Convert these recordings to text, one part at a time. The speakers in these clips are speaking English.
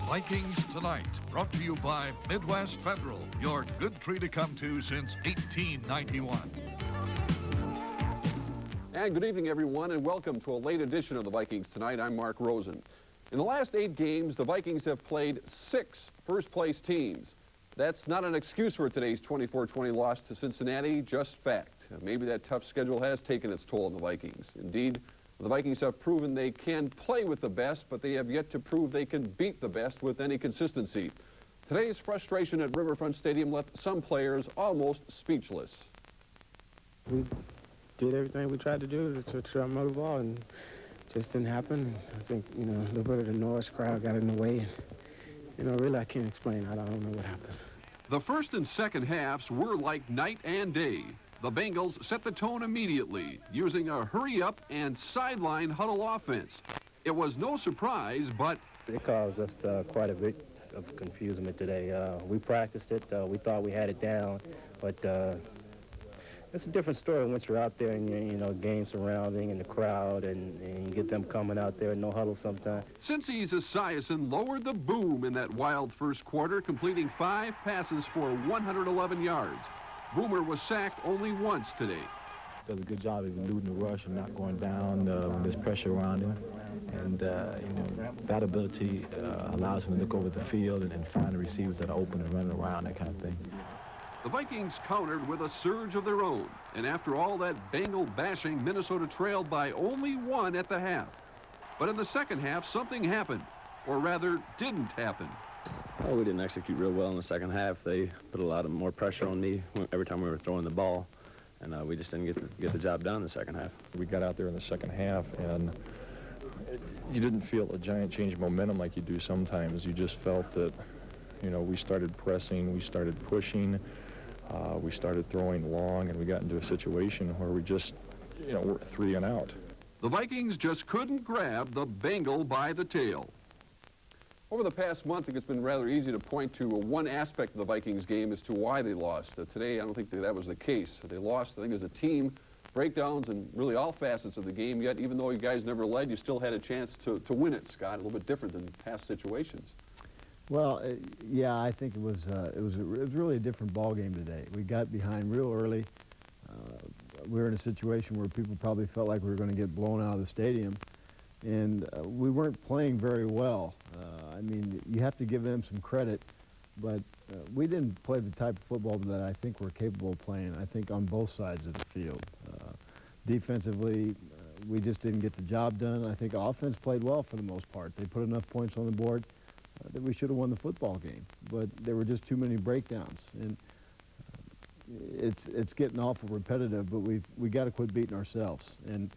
Vikings Tonight, brought to you by Midwest Federal, your good tree to come to since 1891. And good evening, everyone, and welcome to a late edition of the Vikings Tonight. I'm Mark Rosen. In the last 8 games, the Vikings have played 6 first-place teams. That's not an excuse for today's 24-20 loss to Cincinnati, just fact. Maybe that tough schedule has taken its toll on the Vikings. Indeed, the Vikings have proven they can play with the best, but they have yet to prove they can beat the best with any consistency. Today's frustration at Riverfront Stadium left some players almost speechless. We did everything we tried to do to try to move the ball, and it just didn't happen. I think, a little bit of the noise crowd got in the way. And, really, I can't explain. I don't know what happened. The first and second halves were like night and day. The Bengals set the tone immediately, using a hurry-up and sideline huddle offense. It was no surprise, but it caused us quite a bit of confusion today. We practiced it. We thought we had it down, but it's a different story once you're out there and you're, game surrounding and the crowd, and you get them coming out there in no huddle sometimes. Cincy's Esiason lowered the boom in that wild first quarter, completing 5 passes for 111 yards. Boomer was sacked only once today. Does a good job of eluding the rush and not going down when there's pressure around him. And, that ability allows him to look over the field and find the receivers that are open and running around, that kind of thing. The Vikings countered with a surge of their own. And after all that Bengal bashing, Minnesota trailed by only 1 at the half. But in the second half, something happened. Or rather, didn't happen. Oh, we didn't execute real well in the second half. They put a lot of more pressure on me every time we were throwing the ball, and we just didn't get the job done in the second half. We got out there in the second half, and you didn't feel a giant change of momentum like you do sometimes. You just felt that, we started pressing, we started pushing, we started throwing long, and we got into a situation where we just, we're 3 and out. The Vikings just couldn't grab the Bengal by the tail. Over the past month, I think it's been rather easy to point to one aspect of the Vikings game as to why they lost. Today, I don't think that was the case. They lost, I think, as a team, breakdowns in really all facets of the game, yet even though you guys never led, you still had a chance to win it, Scott, a little bit different than past situations. Well, yeah, I think it was really a different ball game today. We got behind real early. We were in a situation where people probably felt like we were going to get blown out of the stadium, and we weren't playing very well. I mean, you have to give them some credit, but we didn't play the type of football that I think we're capable of playing, I think, on both sides of the field. Defensively, we just didn't get the job done. I think offense played well for the most part. They put enough points on the board that we should have won the football game, but there were just too many breakdowns. And it's getting awful repetitive, but we got to quit beating ourselves. And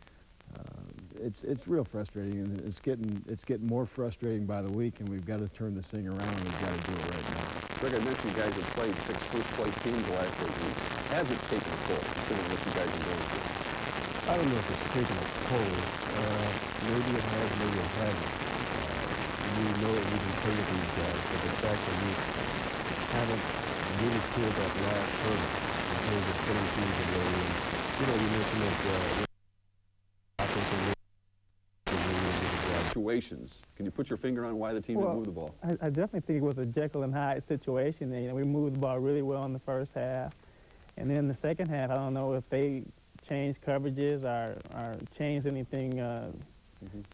it's real frustrating, and it's getting more frustrating by the week, and we've got to turn this thing around, and we've got to do it right now. Greg, I mentioned you guys have played 6 first-place teams the last 8 weeks. Has it taken a toll, considering what you guys are going through? I don't know if it's taken a toll. Maybe it has, maybe it hasn't. We know that we can play with these guys, but the fact that we haven't really pulled that last hurdle in terms of putting teams away, and you mentioned that situations. Can you put your finger on why the team didn't move the ball? I definitely think it was a Jekyll and Hyde situation. We moved the ball really well in the first half. And then in the second half, I don't know if they changed coverages or changed anything.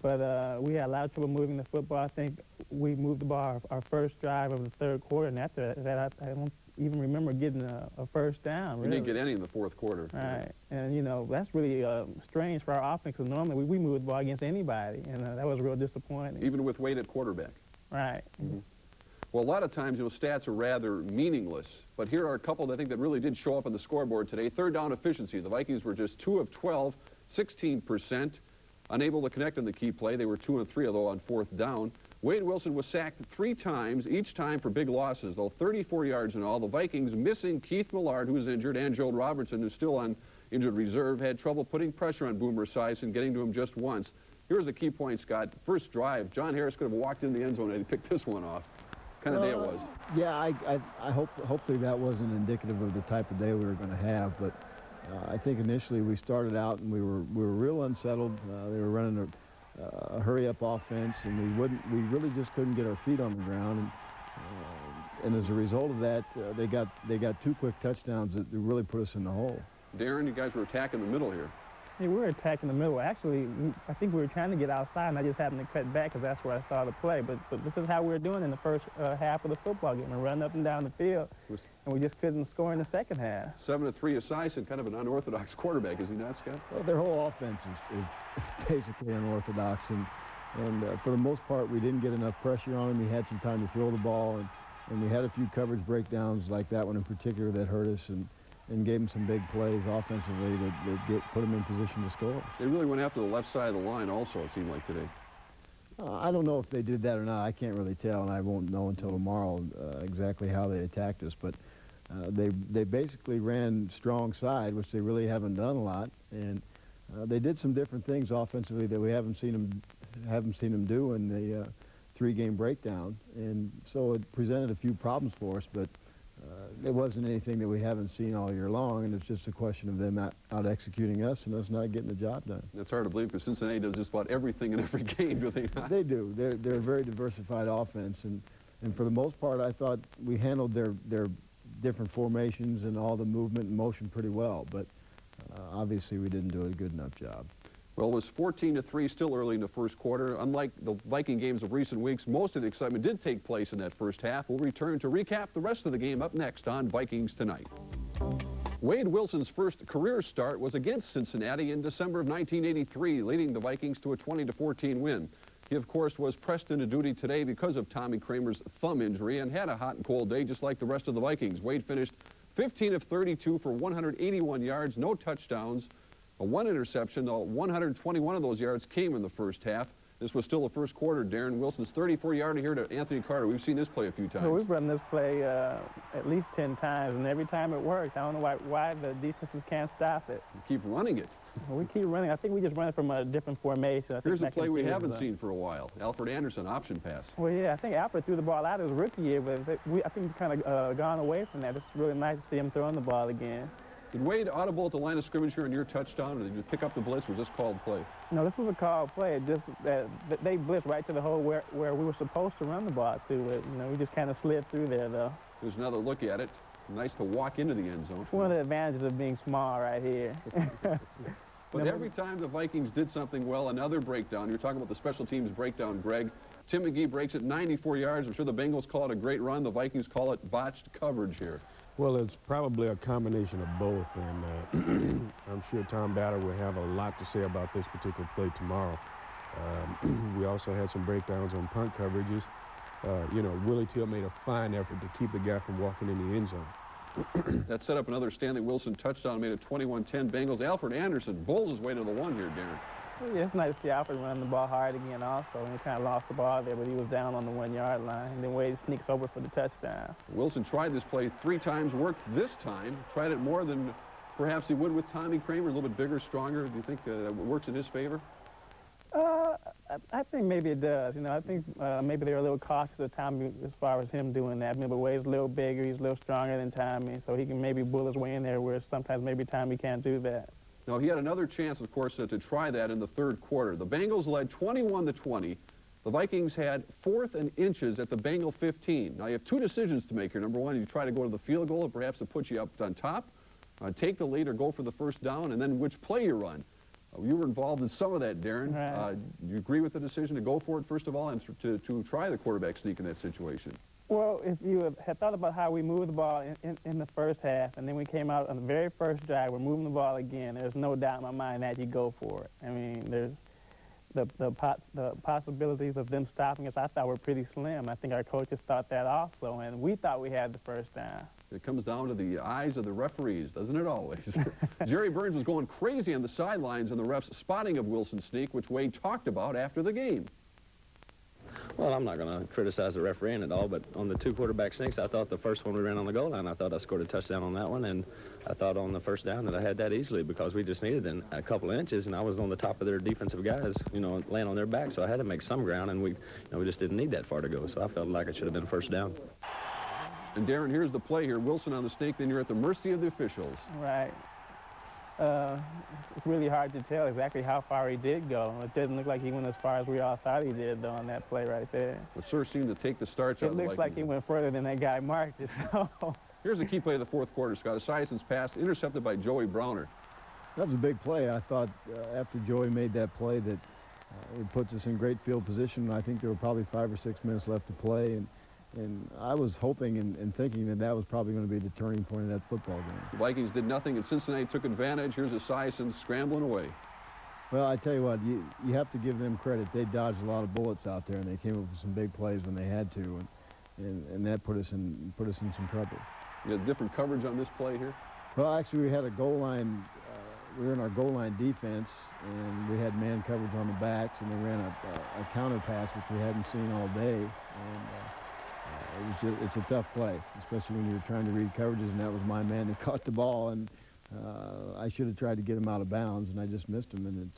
But we had a lot of trouble moving the football. I think we moved the ball our first drive of the third quarter, and after that, I don't even remember getting a first down. We didn't get any in the fourth quarter. Right, and that's really strange for our offense, because normally we move the ball against anybody, and that was real disappointing. Even with Wade at quarterback. Right. Well, a lot of times, stats are rather meaningless, but here are a couple that I think that really did show up on the scoreboard today. Third down efficiency. The Vikings were just 2 of 12, 16%. Unable to connect on the key play. They were 2 of 3, although on 4th down. Wade Wilson was sacked 3 times, each time for big losses, though 34 yards in all. The Vikings missing Keith Millard, who was injured, and Joe Robertson, who's still on injured reserve, had trouble putting pressure on Boomer Esiason, getting to him just once. Here's the key point, Scott. First drive, John Harris could have walked in the end zone and he picked this one off. Kind of day it was. Yeah, I hopefully that wasn't indicative of the type of day we were going to have, but I think initially we started out and we were real unsettled. They were running a hurry-up offense, and we really just couldn't get our feet on the ground. And as a result of that, they got 2 quick touchdowns that really put us in the hole. Darren, you guys were attacking the middle here. Yeah, we were attacking the middle. Actually, I think we were trying to get outside, and I just happened to cut back because that's where I saw the play. But this is how we were doing in the first half of the football game. We're running up and down the field, and we just couldn't score in the second half. 7-3 Esiason, kind of an unorthodox quarterback, is he not, Scott? Well, their whole offense is basically unorthodox, and for the most part, we didn't get enough pressure on him. He had some time to throw the ball, and we had a few coverage breakdowns like that one in particular that hurt us, and gave him some big plays offensively that put him in position to score. They really went after the left side of the line also, it seemed like today. I don't know if they did that or not. I can't really tell, and I won't know until tomorrow exactly how they attacked us. But they basically ran strong side, which they really haven't done a lot, and they did some different things offensively that we haven't seen them do in the 3-game breakdown, and so it presented a few problems for us. But it wasn't anything that we haven't seen all year long, and it's just a question of them out executing us and us not getting the job done. That's hard to believe because Cincinnati does just about everything in every game, do they not? They do. They're a very diversified offense, and for the most part, I thought we handled their different formations and all the movement and motion pretty well, but obviously we didn't do a good enough job. Well, it was 14-3 still early in the first quarter. Unlike the Viking games of recent weeks, most of the excitement did take place in that first half. We'll return to recap the rest of the game up next on Vikings Tonight. Wade Wilson's first career start was against Cincinnati in December of 1983, leading the Vikings to a 20-14 win. He, of course, was pressed into duty today because of Tommy Kramer's thumb injury and had a hot and cold day just like the rest of the Vikings. Wade finished 15 of 32 for 181 yards, no touchdowns, one interception, though 121 of those yards came in the first half. This was still the first quarter. Darren Wilson's 34-yarder here to Anthony Carter. We've seen this play a few times. Well, we've run this play at least 10 times, and every time it works. I don't know why the defenses can't stop it. You keep running it. Well, we keep running. I think we just run it from a different formation. Here's a play we haven't seen for a while. Alfred Anderson, option pass. Well, yeah, I think Alfred threw the ball out his rookie year, but I think we've kind of gone away from that. It's really nice to see him throwing the ball again. Did Wade audible at the line of scrimmage here in your touchdown, or did you pick up the blitz? Was this called play? No, this was a called play. It just they blitzed right to the hole where we were supposed to run the ball to. We just kind of slid through there, though. There's another look at it. It's nice to walk into the end zone. It's one of the advantages of being small right here. But every time the Vikings did something well, another breakdown. You're talking about the special teams breakdown, Greg. Tim McGee breaks it 94 yards. I'm sure the Bengals call it a great run. The Vikings call it botched coverage here. Well, it's probably a combination of both, and I'm sure Tom Batter will have a lot to say about this particular play tomorrow. We also had some breakdowns on punt coverages. Willie Till made a fine effort to keep the guy from walking in the end zone. That set up another Stanley Wilson touchdown, made it 21-10 Bengals. Alfred Anderson bowls his way to the one here, Darren. Well, yeah, it's nice to see Alfred running the ball hard again also. And he kind of lost the ball there, but he was down on the 1-yard line. And then Wade sneaks over for the touchdown. Wilson tried this play 3 times, worked this time, tried it more than perhaps he would with Tommy Kramer, a little bit bigger, stronger. Do you think that works in his favor? I think maybe it does. I think maybe they're a little cautious of Tommy as far as him doing that. Remember, Wade's a little bigger, he's a little stronger than Tommy, so he can maybe bull his way in there where sometimes maybe Tommy can't do that. Now, he had another chance, of course, to try that in the third quarter. The Bengals led 21-20. The Vikings had 4th and inches at the Bengal 15. Now, you have 2 decisions to make here. Number one, you try to go to the field goal, perhaps to put you up on top, take the lead or go for the first down, and then which play you run. You were involved in some of that, Darren. Right. Do you agree with the decision to go for it, first of all, and to try the quarterback sneak in that situation? Well, if you had thought about how we moved the ball in the first half, and then we came out on the very first drive, we're moving the ball again, there's no doubt in my mind that you go for it. I mean, there's the possibilities of them stopping us, I thought were pretty slim. I think our coaches thought that also, and we thought we had the first down. It comes down to the eyes of the referees, doesn't it always? Jerry Burns was going crazy on the sidelines and the ref's spotting of Wilson's sneak, which Wade talked about after the game. Well, I'm not going to criticize the refereeing at all, but on the 2 quarterback sneaks, I thought the first one we ran on the goal line, I thought I scored a touchdown on that one, and I thought on the first down that I had that easily because we just needed a couple of inches, and I was on the top of their defensive guys, laying on their back, so I had to make some ground, and we just didn't need that far to go, so I felt like it should have been a first down. And Darren, here's the play here. Wilson on the sneak, then you're at the mercy of the officials. Right. It's really hard to tell exactly how far he did go. It doesn't look like he went as far as we all thought he did, though, on that play right there. But sure seemed to take the starch out of the Vikings. It looks like he went further than that guy marked it. Here's the key play of the fourth quarter, Scott. Esiason's pass intercepted by Joey Browner. That was a big play. I thought after Joey made that play that it puts us in great field position. I think there were probably 5 or 6 minutes left to play, and I was hoping and thinking that that was probably going to be the turning point of that football game. The Vikings did nothing, and Cincinnati took advantage. Here's Esiason scrambling away. Well, I tell you what, you have to give them credit. They dodged a lot of bullets out there, and they came up with some big plays when they had to, and that put us in some trouble. You had different coverage on this play here? Well, actually, we had a goal line. We were in our goal line defense, and we had man coverage on the backs, and they ran a counter pass, which we hadn't seen all day. And it's a tough play, especially when you're trying to read coverages, and that was my man that caught the ball. And I should have tried to get him out of bounds, and I just missed him. And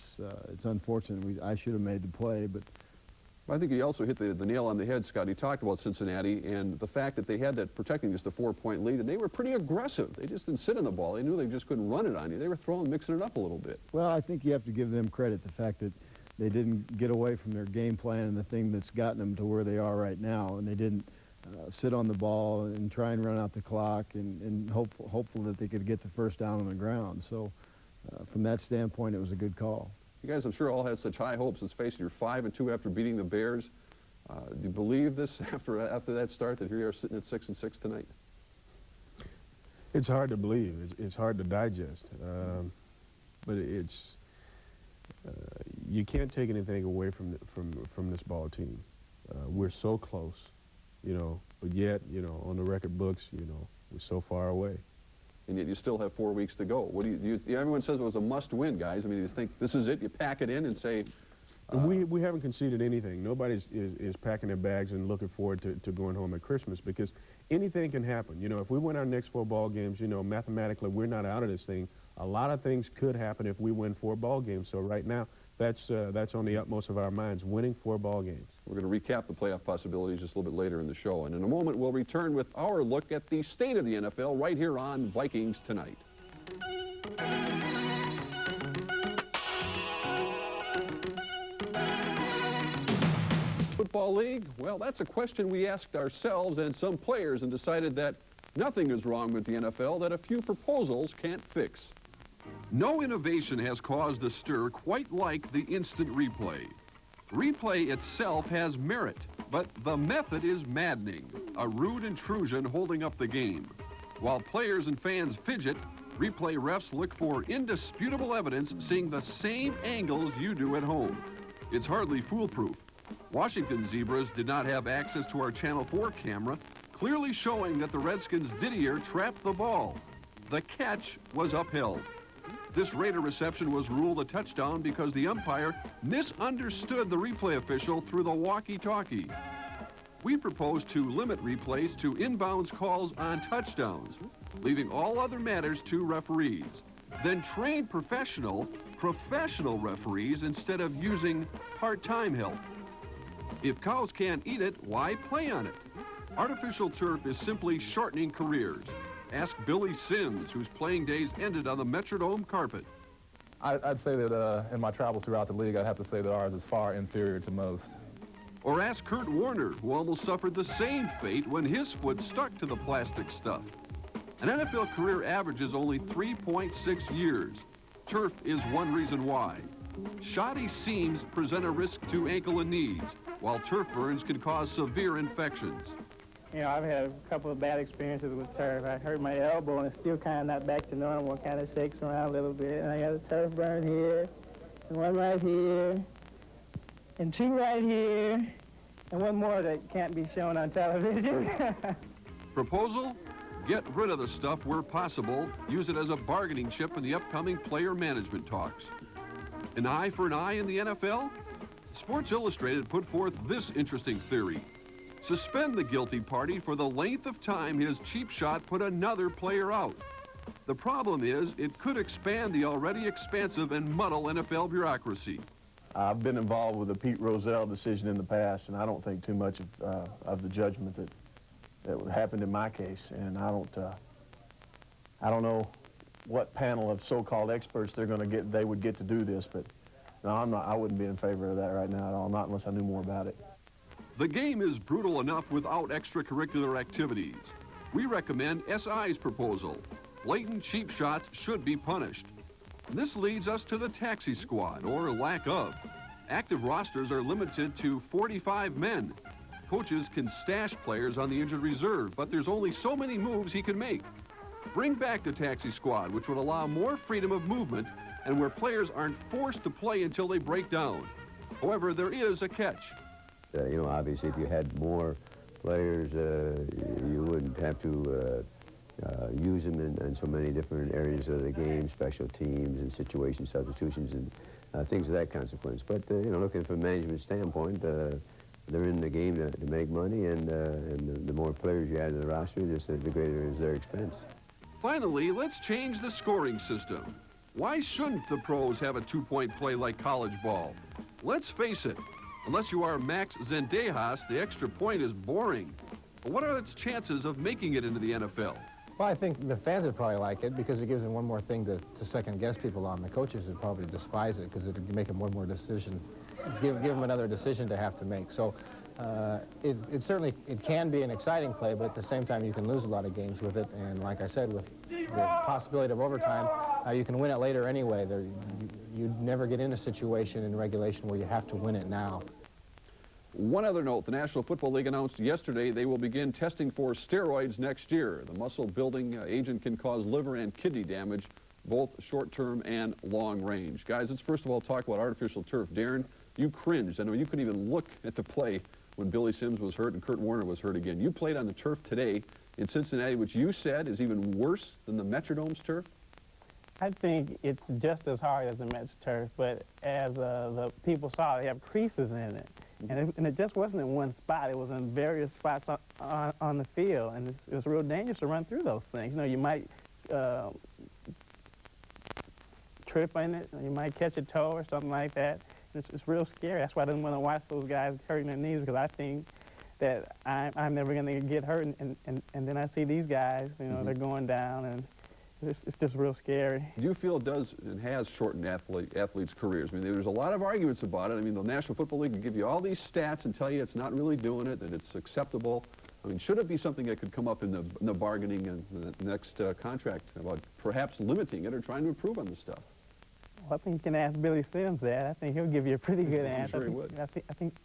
it's unfortunate. I should have made the play, but. I think he also hit the nail on the head, Scott. He talked about Cincinnati and the fact that they had that protecting just a 4-point lead, and they were pretty aggressive. They just didn't sit on the ball. They knew they just couldn't run it on you. They were mixing it up a little bit. Well, I think you have to give them credit, the fact that they didn't get away from their game plan and the thing that's gotten them to where they are right now, and they didn't sit on the ball and try and run out the clock and hopeful that they could get the first down on the ground. So from that standpoint, it was a good call. You guys, I'm sure, all had such high hopes. Let's face it, you're 5-2 after beating the Bears. Do you believe this after that start, that here you are sitting at 6-6 tonight? It's hard to believe. It's hard to digest. But you can't take anything away from this ball team. We're so close, but yet, on the record books, we're so far away. And yet you still have 4 weeks to go. What do you everyone says it was a must-win, guys. I mean, you think this is it? You pack it in and say. We haven't conceded anything. Nobody is packing their bags and looking forward to going home at Christmas, because anything can happen. If we win our next 4 ball games, mathematically we're not out of this thing. A lot of things could happen if we win 4 ball games. So right now, that's on the utmost of our minds, winning 4 ball games. We're going to recap the playoff possibilities just a little bit later in the show. And in a moment, we'll return with our look at the state of the NFL right here on Vikings Tonight. Football League? Well, that's a question we asked ourselves and some players and decided that nothing is wrong with the NFL that a few proposals can't fix. No innovation has caused a stir quite like the instant replay. Replay itself has merit, but the method is maddening, a rude intrusion holding up the game. While players and fans fidget, replay refs look for indisputable evidence seeing the same angles you do at home. It's hardly foolproof. Washington Zebras did not have access to our Channel 4 camera, clearly showing that the Redskins' Didier trapped the ball. The catch was upheld. This Raider reception was ruled a touchdown because the umpire misunderstood the replay official through the walkie-talkie. We propose to limit replays to inbounds calls on touchdowns, leaving all other matters to referees. Then train professional referees instead of using part-time help. If cows can't eat it, why play on it? Artificial turf is simply shortening careers. Ask Billy Sims, whose playing days ended on the Metrodome carpet. I'd say that in my travels throughout the league, I'd have to say that ours is far inferior to most. Or ask Kurt Warner, who almost suffered the same fate when his foot stuck to the plastic stuff. An NFL career averages only 3.6 years. Turf is one reason why. Shoddy seams present a risk to ankle and knees, while turf burns can cause severe infections. I've had a couple of bad experiences with turf. I hurt my elbow, and it's still kind of not back to normal. It kind of shakes around a little bit. And I got a turf burn here, and one right here, and 2 right here, and one more that can't be shown on television. Proposal? Get rid of the stuff where possible. Use it as a bargaining chip in the upcoming player management talks. An eye for an eye in the NFL? Sports Illustrated put forth this interesting theory. Suspend the guilty party for the length of time his cheap shot put another player out. The problem is it could expand the already expansive and muddle NFL bureaucracy. I've been involved with the Pete Rozelle decision in the past, and I don't think too much of the judgment that happened in my case. And I don't know what panel of so-called experts they would get to do this, but no, I wouldn't be in favor of that right now at all, not unless I knew more about it. The game is brutal enough without extracurricular activities. We recommend SI's proposal. Blatant cheap shots should be punished. This leads us to the taxi squad, or lack of. Active rosters are limited to 45 men. Coaches can stash players on the injured reserve, but there's only so many moves he can make. Bring back the taxi squad, which would allow more freedom of movement and where players aren't forced to play until they break down. However, there is a catch. You know, obviously, if you had more players, you wouldn't have to use them in so many different areas of the game, special teams and situation substitutions and things of that consequence. But, you know, looking from a management standpoint, they're in the game to make money, and the more players you add to the roster, just the greater is their expense. Finally, let's change the scoring system. Why shouldn't the pros have a two-point play like college ball? Let's face it, unless you are Max Zendejas, the extra point is boring. But what are its chances of making it into the NFL? Well, I think the fans would probably like it because it gives them one more thing to second-guess people on. The coaches would probably despise it because it would make them one more decision, give them another decision to have to make. So it certainly can be an exciting play, but at the same time you can lose a lot of games with it. And like I said, with the possibility of overtime, you can win it later anyway. You'd never get in a situation in regulation where you have to win it now. One other note, the National Football League announced yesterday they will begin testing for steroids next year. The muscle-building agent can cause liver and kidney damage, both short-term and long-range. Guys, let's first of all talk about artificial turf. Darren, you cringed. I know you couldn't even look at the play when Billy Sims was hurt and Kurt Warner was hurt again. You played on the turf today in Cincinnati, which you said is even worse than the Metrodome's turf? I think it's just as hard as the Mets turf, but as the people saw, they have creases in it. And it just wasn't in one spot. It was in various spots on the field, and it was real dangerous to run through those things. You know, you might trip in it, or you might catch a toe or something like that. It's real scary. That's why I didn't want to watch those guys hurting their knees, because I think that I'm never going to get hurt, and then I see these guys, you know, they're going down, and it's just real scary. Do you feel it does and has shortened athletes' careers? I mean, there's a lot of arguments about it. I mean, the National Football League can give you all these stats and tell you it's not really doing it, that it's acceptable. I mean, should it be something that could come up in the bargaining and the next contract about perhaps limiting it or trying to improve on the stuff? Well, I think you can ask Billy Sims that. I think he'll give you a pretty good answer. Sure he would. I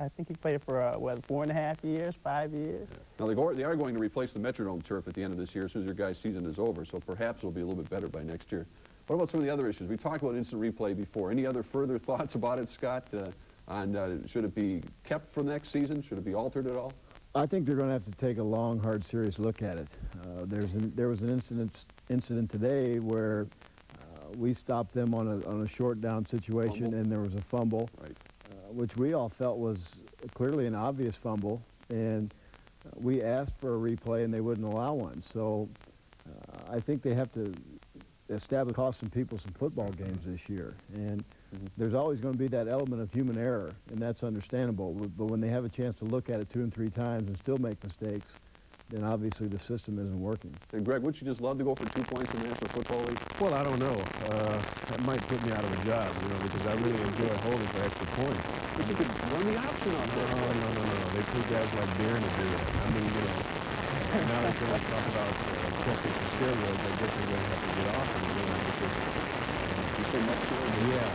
think he played for, what, 4.5 years, 5 years? Yeah. Now, they are going to replace the Metrodome turf at the end of this year as soon as your guys' season is over, so perhaps it'll be a little bit better by next year. What about some of the other issues? We talked about instant replay before. Any other further thoughts about it, Scott? Should it be kept for next season? Should it be altered at all? I think they're going to have to take a long, hard, serious look at it. There was an incident today where we stopped them on a short down situation, and there was a fumble, which we all felt was clearly an obvious fumble, and we asked for a replay and they wouldn't allow one. So I think they have to cost some people some football games this year, and there's always going to be that element of human error, and that's understandable. But when they have a chance to look at it 2 and 3 times and still make mistakes, then obviously the system isn't working. And Greg, would you just love to go for 2 points in the National Football League? Well, I don't know. That might put me out of a job, you know, because I really enjoy holding for extra points. But you could run the option on that. No. They put guys like Darren to do that. I mean, you know, now they're going to talk about testing for steroids. I guess they're going to have to get off of it, you know, because you say muscular? Yeah.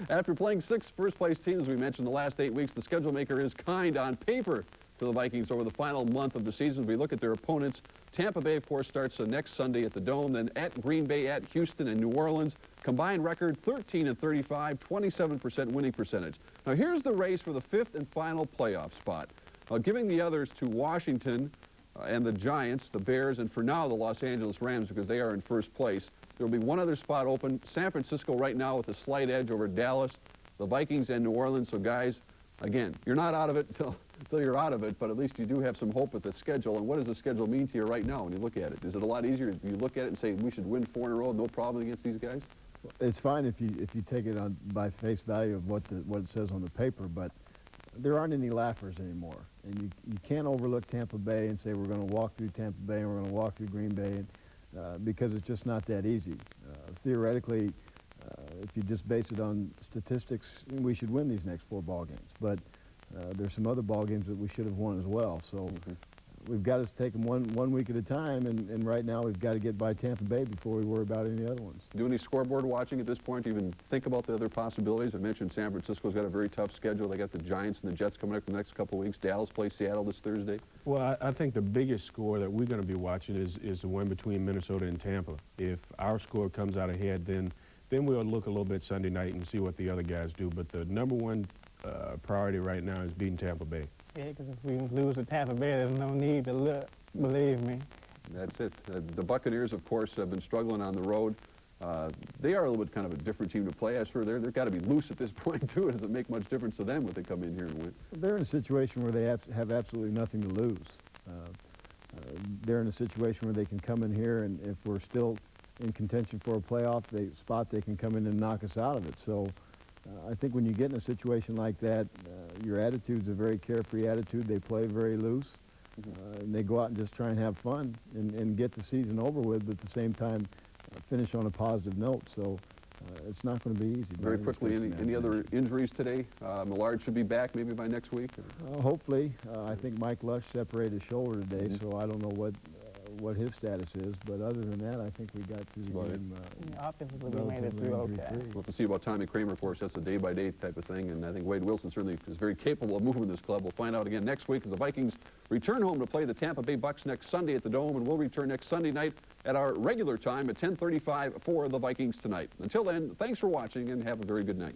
After playing 6 first-place teams, as we mentioned, the last 8 weeks, the schedule maker is kind on paper to the Vikings over the final month of the season. If we look at their opponents, Tampa Bay, of course, starts next Sunday at the Dome, then at Green Bay, at Houston, and New Orleans. Combined record, 13-35, 27% winning percentage. Now, here's the race for the 5th and final playoff spot. Giving the others to Washington and the Giants, the Bears, and for now the Los Angeles Rams, because they are in first place. There will be one other spot open. San Francisco right now with a slight edge over Dallas, the Vikings, and New Orleans. So, guys, again, you're not out of it until you're out of it, but at least you do have some hope with the schedule. And what does the schedule mean to you right now when you look at it? Is it a lot easier if you look at it and say we should win 4 in a row, no problem against these guys? It's fine if you take it by face value of what it says on the paper, but there aren't any laughers anymore. And you can't overlook Tampa Bay and say we're going to walk through Tampa Bay and we're going to walk through Green Bay, because it's just not that easy. Theoretically, if you just base it on statistics, we should win these next 4 ball games. But there's some other ball games that we should have won as well. So we've got to take them one week at a time, and right now we've got to get by Tampa Bay before we worry about any other ones. Do any scoreboard watching at this point to even think about the other possibilities? I mentioned San Francisco's got a very tough schedule. They got the Giants and the Jets coming up for the next couple of weeks. Dallas plays Seattle this Thursday. Well, I think the biggest score that we're going to be watching is the one between Minnesota and Tampa. If our score comes out ahead, then we'll look a little bit Sunday night and see what the other guys do. But the number one priority right now is beating Tampa Bay. Yeah, because if we lose to Tampa Bay, there's no need to look, believe me. That's it. The Buccaneers, of course, have been struggling on the road. They are a little bit kind of a different team to play. As for they've got to be loose at this point, too. It doesn't make much difference to them when they come in here and win. They're in a situation where they have absolutely nothing to lose. They're in a situation where they can come in here, and if we're still in contention for a playoff spot, they can come in and knock us out of it. So I think when you get in a situation like that, your attitude's a very carefree attitude. They play very loose, and they go out and just try and have fun and get the season over with, but at the same time finish on a positive note. So it's not going to be easy. Very quickly, any other injuries today? Millard should be back maybe by next week? Hopefully. I think Mike Lush separated his shoulder today, so I don't know what his status is, but other than that, I think we got through the game. Offensively, we made it through okay. We'll have to see about Tommy Kramer, of course. That's a day-by-day type of thing, and I think Wade Wilson certainly is very capable of moving this club. We'll find out again next week as the Vikings return home to play the Tampa Bay Bucks next Sunday at the Dome, and we'll return next Sunday night at our regular time at 10:35 for the Vikings tonight. Until then, thanks for watching, and have a very good night.